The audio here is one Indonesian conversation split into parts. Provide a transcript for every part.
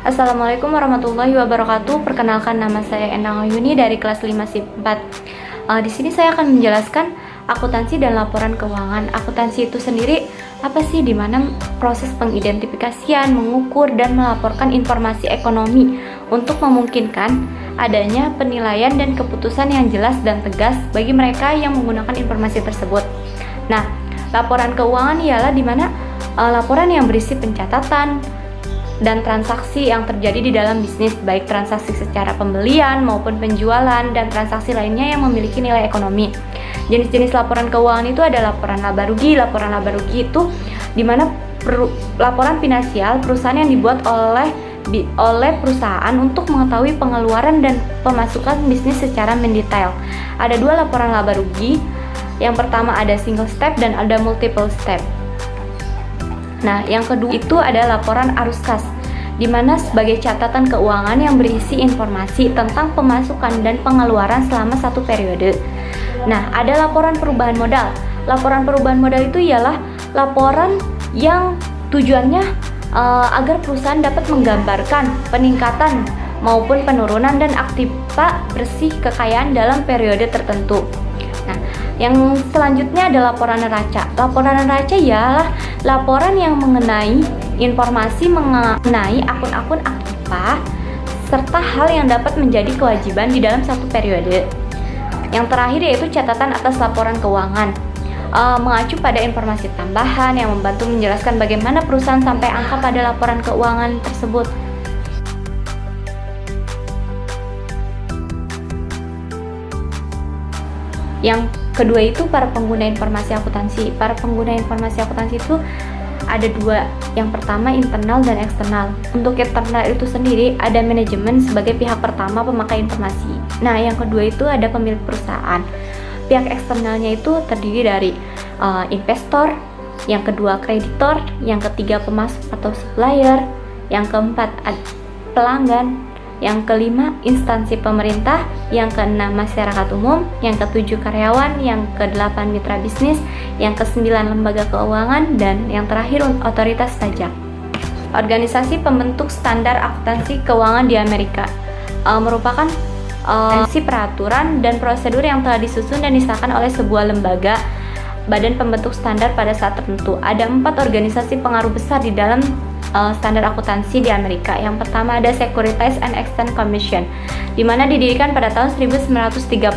Assalamualaikum warahmatullahi wabarakatuh. Perkenalkan, nama saya Endang Ayuni dari kelas 5 SIP 4. Di sini saya akan menjelaskan akuntansi dan laporan keuangan. Akuntansi itu sendiri apa sih? Di mana proses pengidentifikasian, mengukur dan melaporkan informasi ekonomi untuk memungkinkan adanya penilaian dan keputusan yang jelas dan tegas bagi mereka yang menggunakan informasi tersebut. Nah, laporan keuangan ialah di mana laporan yang berisi pencatatan dan transaksi yang terjadi di dalam bisnis, baik transaksi secara pembelian maupun penjualan dan transaksi lainnya yang memiliki nilai ekonomi. Jenis-jenis laporan keuangan itu ada laporan laba rugi. Laporan laba rugi itu di mana laporan finansial perusahaan yang dibuat oleh perusahaan untuk mengetahui pengeluaran dan pemasukan bisnis secara mendetail. Ada dua laporan laba rugi. Yang pertama ada single step dan ada multiple step. Nah, yang kedua itu ada laporan arus kas, di mana sebagai catatan keuangan yang berisi informasi tentang pemasukan dan pengeluaran selama satu periode. Nah, ada laporan perubahan modal. Laporan perubahan modal itu ialah laporan yang tujuannya agar perusahaan dapat menggambarkan peningkatan maupun penurunan dan aktiva bersih kekayaan dalam periode tertentu. Nah, yang selanjutnya ada laporan neraca. Laporan neraca ialah laporan yang mengenai informasi mengenai akun-akun aktiva serta hal yang dapat menjadi kewajiban di dalam satu periode. Yang terakhir yaitu catatan atas laporan keuangan, mengacu pada informasi tambahan yang membantu menjelaskan bagaimana perusahaan sampai angka pada laporan keuangan tersebut. Yang kedua itu para pengguna informasi akuntansi. Para pengguna informasi akuntansi itu ada dua. Yang pertama internal dan eksternal. Untuk internal itu sendiri ada manajemen sebagai pihak pertama pemakai informasi. Nah, yang kedua itu ada pemilik perusahaan. Pihak eksternalnya itu terdiri dari investor, yang kedua kreditor, yang ketiga pemasok atau supplier, yang keempat pelanggan, yang kelima instansi pemerintah, yang keenam masyarakat umum, yang ketujuh karyawan, yang kedelapan mitra bisnis, yang kesembilan lembaga keuangan, dan yang terakhir otoritas pajak. Organisasi pembentuk standar akuntansi keuangan di Amerika merupakan peraturan dan prosedur yang telah disusun dan disahkan oleh sebuah lembaga badan pembentuk standar pada saat tertentu. Ada 4 organisasi pengaruh besar di dalam standar akuntansi di Amerika. Yang pertama ada Securities and Exchange Commission, di mana didirikan pada tahun 1934.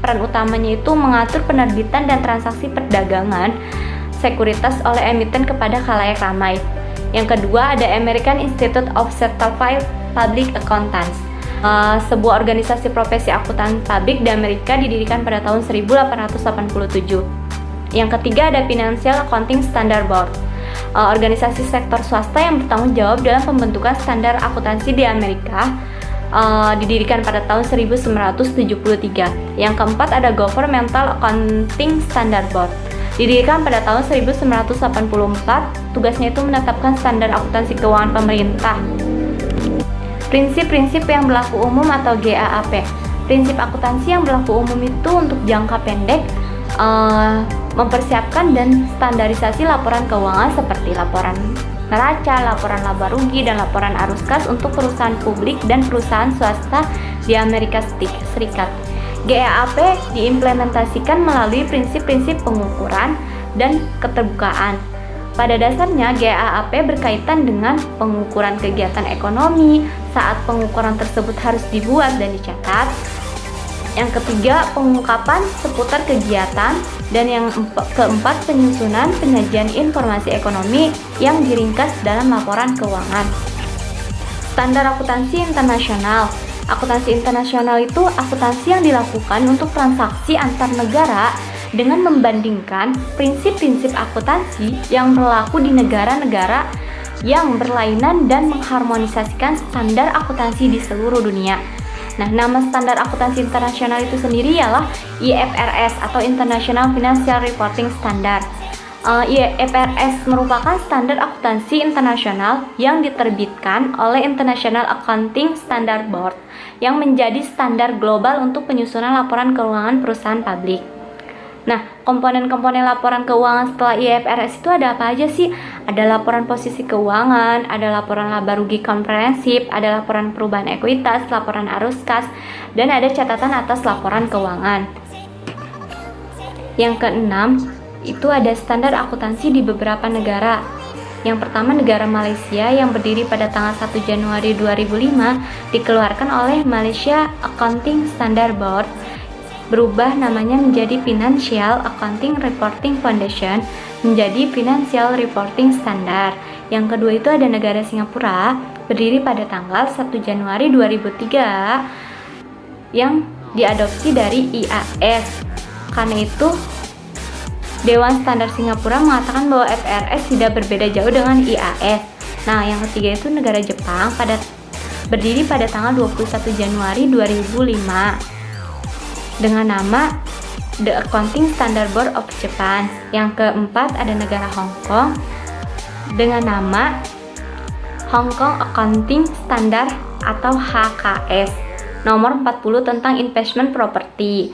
Peran utamanya itu mengatur penerbitan dan transaksi perdagangan sekuritas oleh emiten kepada khalayak ramai. Yang kedua ada American Institute of Certified Public Accountants, sebuah organisasi profesi akuntan publik di Amerika, didirikan pada tahun 1887. Yang ketiga ada Financial Accounting Standard Board, organisasi sektor swasta yang bertanggung jawab dalam pembentukan standar akuntansi di Amerika, didirikan pada tahun 1973. Yang keempat ada Governmental Accounting Standard Board, didirikan pada tahun 1984. Tugasnya itu menetapkan standar akuntansi keuangan pemerintah. Prinsip-prinsip yang berlaku umum atau GAAP. Prinsip akuntansi yang berlaku umum itu untuk jangka pendek mempersiapkan dan standarisasi laporan keuangan seperti laporan neraca, laporan laba rugi, dan laporan arus kas untuk perusahaan publik dan perusahaan swasta di Amerika Serikat. GAAP diimplementasikan melalui prinsip-prinsip pengukuran dan keterbukaan. Pada dasarnya, GAAP berkaitan dengan pengukuran kegiatan ekonomi saat pengukuran tersebut harus dibuat dan dicatat. Yang ketiga, pengungkapan seputar kegiatan, dan yang keempat, penyusunan penyajian informasi ekonomi yang diringkas dalam laporan keuangan. Standar akuntansi internasional. Akuntansi internasional itu akuntansi yang dilakukan untuk transaksi antar negara dengan membandingkan prinsip-prinsip akuntansi yang berlaku di negara-negara yang berlainan dan mengharmonisasikan standar akuntansi di seluruh dunia. Nah, nama standar akuntansi internasional itu sendiri ialah IFRS atau International Financial Reporting Standard. IFRS merupakan standar akuntansi internasional yang diterbitkan oleh International Accounting Standard Board yang menjadi standar global untuk penyusunan laporan keuangan perusahaan publik. Nah, komponen-komponen laporan keuangan setelah IFRS itu ada apa aja sih? Ada laporan posisi keuangan, ada laporan laba rugi komprehensif, ada laporan perubahan ekuitas, laporan arus kas, dan ada catatan atas laporan keuangan. Yang keenam, itu ada standar akuntansi di beberapa negara. Yang pertama, negara Malaysia yang berdiri pada tanggal 1 Januari 2005 dikeluarkan oleh Malaysia Accounting Standard Board, berubah namanya menjadi Financial Accounting Reporting Foundation, menjadi Financial Reporting Standard. Yang kedua itu ada negara Singapura, berdiri pada tanggal 1 Januari 2003 yang diadopsi dari IAS. Karena itu Dewan Standar Singapura mengatakan bahwa FRS tidak berbeda jauh dengan IAS. Nah, yang ketiga itu negara Jepang berdiri pada tanggal 21 Januari 2005 dengan nama The Accounting Standard Board of Japan. Yang keempat ada negara Hong Kong dengan nama Hong Kong Accounting Standard atau HKS nomor 40 tentang investment property.